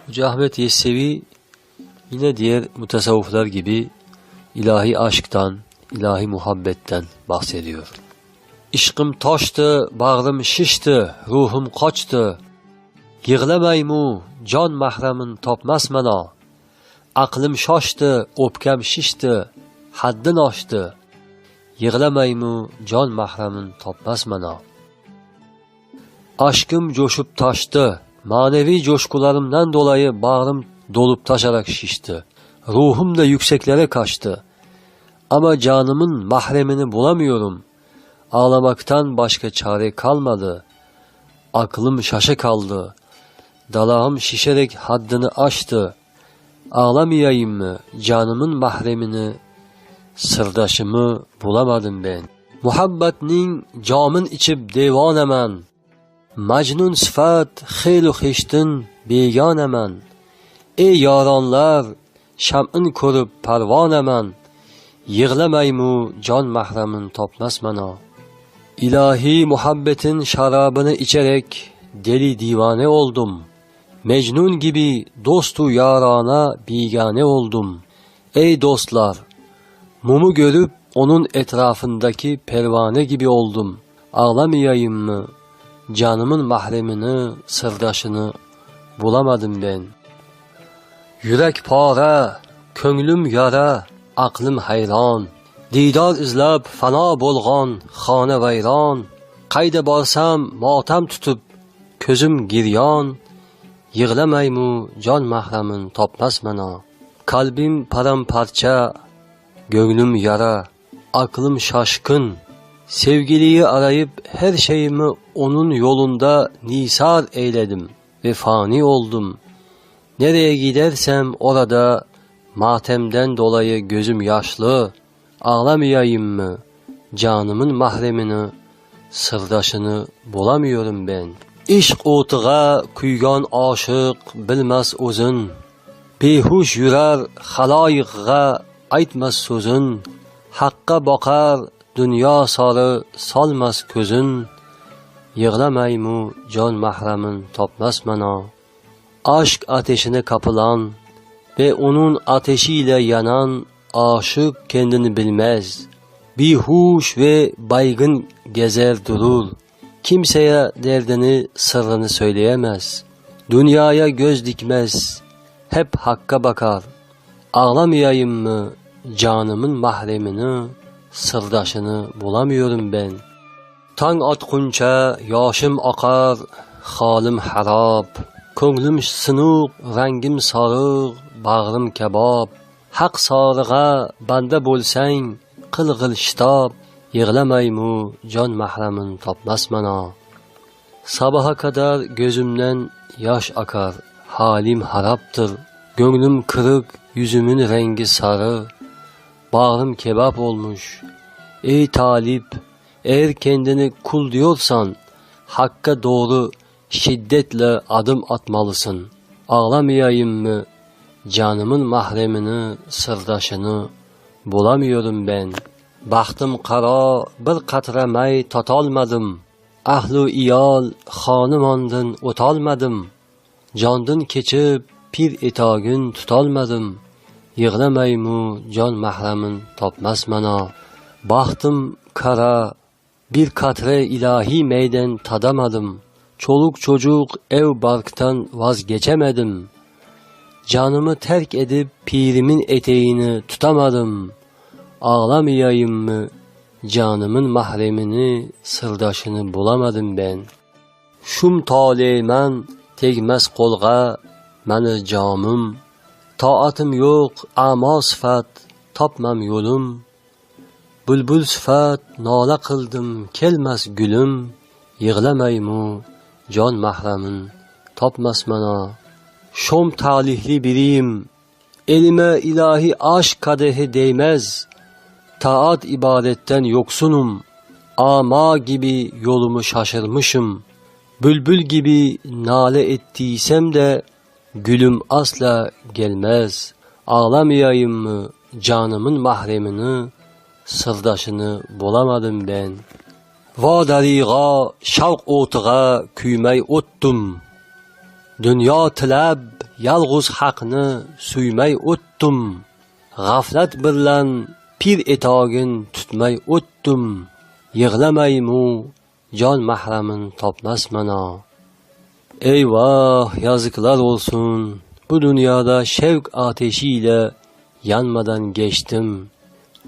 Hoca Ahmet Yesevi yine diğer mutasavvıflar gibi ilahi aşktan, ilahi muhabbetten bahsediyor. İşkım taştı, bağrım şişti, ruhum kaçtı. Yığlamaymu, can mahremin tapmaz mana. Aklım şaştı, o'pkam şişti, haddin aştı. Yığlamaymu, can mahremin tapmaz mana. Aşkım coşup taştı, manevi coşkularımdan dolayı bağrım dolup taşarak şişti. Ruhum da yükseklere kaçtı. Ama canımın mahremini bulamıyorum. Ağlamaktan başka çare kalmadı. Aklım şaşa kaldı. Dalağım şişerek haddini aştı. Ağlamayayım mı canımın mahremini, sırdaşımı bulamadım ben. Muhabbetning camın içip devanemen. Mecnun sıfat xeylu xeştin beganemen. Ey yaranlar, şam'ın korup pervanemen. Yığlamaymu can mahremin tapmaz mana. İlahi muhabbetin şarabını içerek deli divane oldum. Mecnun gibi dostu yarana bigane oldum. Ey dostlar, mumu görüp onun etrafındaki pervane gibi oldum. Ağlamayayım mı canımın mahremini, sırdaşını bulamadım ben. Yürek para, köngülüm yara, aklım hayran. Didar izlab fana bolgan xona vayron. Qayda borsam motam tutib ko'zim giryon. Yig'lamaymu jon mahramin topmas mana. Kalbim paramparça, gönlüm yara, aklım şaşkın. Sevgiliyi arayıp her şeyimi onun yolunda nisar eyledim ve fani oldum. Nereye gidersem orada matemden dolayı gözüm yaşlı. Ağlamayayım mı canımın mahremini, sırdaşını bulamıyorum ben. İşq o'tiga kuygan aşık bilmez o'zin. Behush yurar haloyiqqa aytmas so'zin. Haqqa boqar dünya sari solmas ko'zin. Yig'lamaymu jon mahremin topmas mana. Aşk ateşine kapılan ve onun ateşiyle yanan aşık kendini bilmez. Bihuş ve baygın gezer durur. Kimseye derdini, sırrını söyleyemez. Dünyaya göz dikmez. Hep hakka bakar. Ağlamayayım mı canımın mahremini, sırdaşını bulamıyorum ben. Tang atkuncha yoshim akar, halim harab. Ko'nglim sinuq, rangim sariq, bag'rim kabob. Haq soriga banda bo'lsang, qilg'il shitob. Yig'lamaymu jon mahremin topmas mana. Sabaha kadar gözümden yaş akar, halim haraptır. Gönlüm kırık, yüzümün rengi sarı. Bağrım kebap olmuş. Ey talip, eğer kendini kul diyorsan, hakka doğru şiddetle adım atmalısın. Ağlamayayım mı canımın mahremini, sırdaşını bulamıyorum ben. Baxtim qaro, bir qatra may totolmadim. Ahlu iyol xonimondin o'tolmadim. Jondin kechib pir etagin tutolmadim. Yig'lamaymu jon mahremin topmas mana. Baxtim qara, bir qatre ilahi meyden tadamadım. Çoluk çocuk ev barktan vazgeçemedim. Canımı terk edip pirimin eteğini tutamadım. Ağlamayayım mı canımın mahremini, sırdaşını bulamadım ben. Şum taleymen tegmez kolga meni camım. Taatım yok ama sıfat tapmam yolum. Bülbül sıfat nala kıldım kelmez gülüm. Yig'lamaymu can mahremin tapmas mana. Şom talihli biriyim, elime ilahi aşk kadehi değmez. Taat ibadetten yoksunum, ama gibi yolumu şaşırmışım. Bülbül gibi nale ettiysem de gülüm asla gelmez. Ağlamayayım mı canımın mahremini, sırdaşını bulamadım ben. Va dariga, şavq o'tiga kuymay o'tdim. Dünya tilab yalğuz haqni suymay o'tdim. G'aflat bilan pir etogin tutmay o'tdim. Yig'lamaymu jon mahramin topmas mana. Eyvah, yazıklar olsun. Bu dünyada şevk ateşiyle yanmadan geçtim.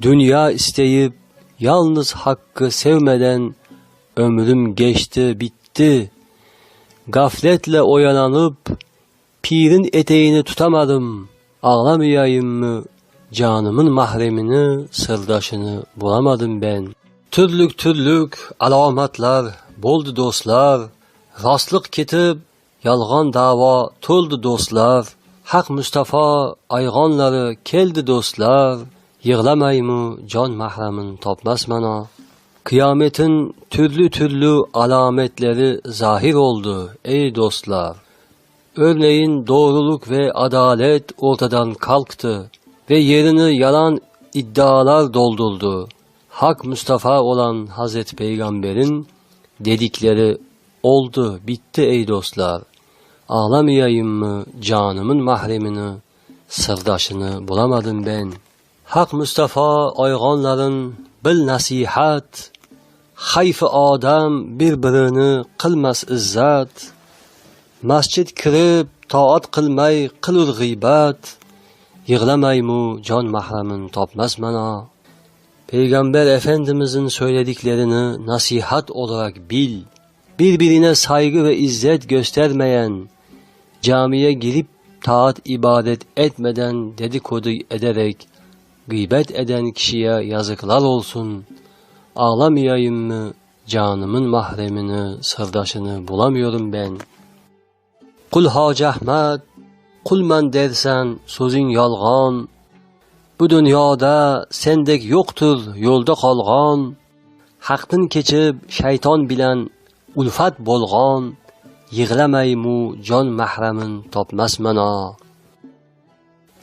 Dünya isteyip yalnız hakkı sevmeden ömrüm geçti, bitti. Gafletle oyalanıp pirin eteğini tutamadım. Ağlamayayım mı? Canımın mahremini, sırdaşını bulamadım ben. Türlük alamatlar bo'ldi do'stlar. Rostlik ketib, yolg'on da'vo to'ldi do'stlar. Haq Mustafa ayg'onlari keldi do'stlar. Yig'lamaymu jon mahramin topmas mana. Kıyametin türlü alametleri zahir oldu ey dostlar. Örneğin doğruluk ve adalet ortadan kalktı ve yerini yalan iddialar doldurdu. Hak Mustafa olan Hazreti Peygamber'in dedikleri oldu, bitti ey dostlar. Ağlamayayım mı canımın mahremini, sırdaşını bulamadım ben. Hak Mustafa ayğonların bil nasihat, hayfi adam birbirini qilmas izzat. Masjid kirib toat qilmay qilur g'iybat. Yig'lamaymu jon mahramin topmas mana. Peygamber Efendimizin söylediklerini nasihat olarak bil. Birbirine saygı ve izzet göstermeyen, camiye girip taat ibadet etmeden dedikodu ederek gıybet eden kişiye yazıklar olsun. Ağlamayayım mı canımın mahremini, sırdaşını bulamıyorum ben. Kul Hacı Ahmet, kulman dersen sözün yalgan. Bu dünyada sendek yoktur yolda kalgan. Haqdan keçib şeytan bilen ulfat bolgan. Yig'lamaymu jon mahramin topmas mana.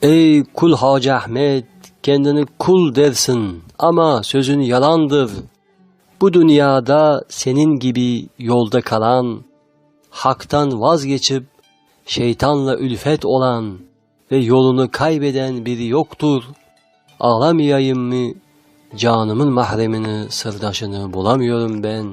Ey Kul Hacı Ahmet, kendini kul dersin ama sözün yalandır. Bu dünyada senin gibi yolda kalan, haktan vazgeçip şeytanla ülfet olan ve yolunu kaybeden biri yoktur. Ağlamayayım mı canımın mahremini, sırdaşını bulamıyorum ben.